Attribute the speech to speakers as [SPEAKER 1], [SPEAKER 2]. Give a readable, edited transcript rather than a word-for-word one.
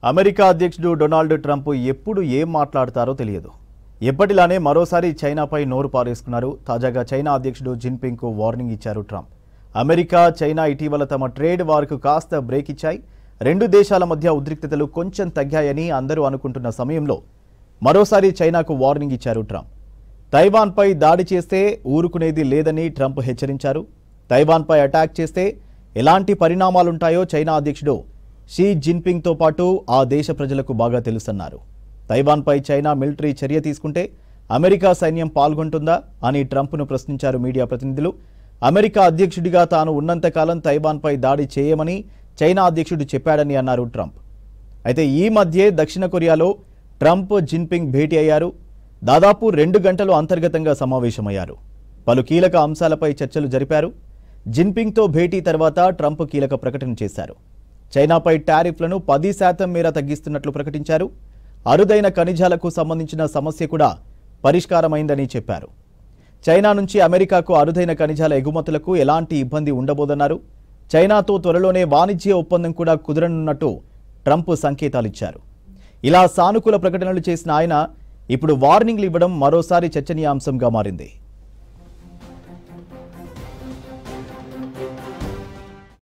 [SPEAKER 1] America అధ్యక్షుడు Donald Trump ఎప్పుడు ఏం మాట్లాడతారో తెలియదు. ఎప్పటిలానే మరోసారి చైనాపై నోరు పారేసుకున్నారు. తాజాగా చైనా అధ్యక్షుడు జిన్పింగ్కు వార్నింగ్ ఇచ్చారు ట్రంప్. అమెరికా, చైనా ఇటీవల తమ ట్రేడ్ వార్కు కాస్త బ్రేక్ ఇచ్చాయి. రెండు దేశాల మధ్య ఉద్రిక్తతలు కొంచెం తగ్గాయని అందరూ అనుకుంటున్న సమయంలో మరోసారి చైనాకు వార్నింగ్ ఇచ్చారు ట్రంప్. తైవాన్పై దాడి చేస్తే ఊరుకునేది లేదని ట్రంప్ హెచ్చరించారు. తైవాన్పై అటాక్ చేస్తే ఎలాంటి పరిణామాలుంటాయో చైనా అధ్యక్షుడు షీ జిన్పింగ్తో పాటు ఆ దేశ ప్రజలకు బాగా తెలుసన్నారు. తైవాన్పై చైనా మిలిటరీ చర్య తీసుకుంటే అమెరికా సైన్యం పాల్గొంటుందా అని ట్రంప్ను ప్రశ్నించారు మీడియా ప్రతినిధులు. అమెరికా అధ్యక్షుడిగా తాను ఉన్నంతకాలం తైవాన్పై దాడి చేయమని చైనా అధ్యక్షుడు చెప్పాడని అన్నారు ట్రంప్. అయితే ఈ మధ్యే దక్షిణ కొరియాలో ట్రంప్, జిన్పింగ్ భేటీ అయ్యారు. దాదాపు 2 గంటలు అంతర్గతంగా సమావేశమయ్యారు. పలు కీలక అంశాలపై చర్చలు జరిపారు. జిన్పింగ్తో భేటీ తర్వాత ట్రంప్ కీలక ప్రకటన చేశారు. చైనాపై టారిఫ్లను 10% మేర తగ్గిస్తున్నట్లు ప్రకటించారు. అరుదైన ఖనిజాలకు సంబంధించిన సమస్య కూడా పరిష్కారమైందని చెప్పారు. చైనా నుంచి అమెరికాకు అరుదైన ఖనిజాల ఎగుమతులకు ఎలాంటి ఇబ్బంది ఉండబోదన్నారు. చైనాతో త్వరలోనే వాణిజ్య ఒప్పందం కూడా కుదరనున్నట్టు ట్రంప్ సంకేతాలిచ్చారు. ఇలా సానుకూల ప్రకటనలు చేసిన ఆయన ఇప్పుడు వార్నింగ్లు ఇవ్వడం మరోసారి చర్చనీయాంశంగా మారింది.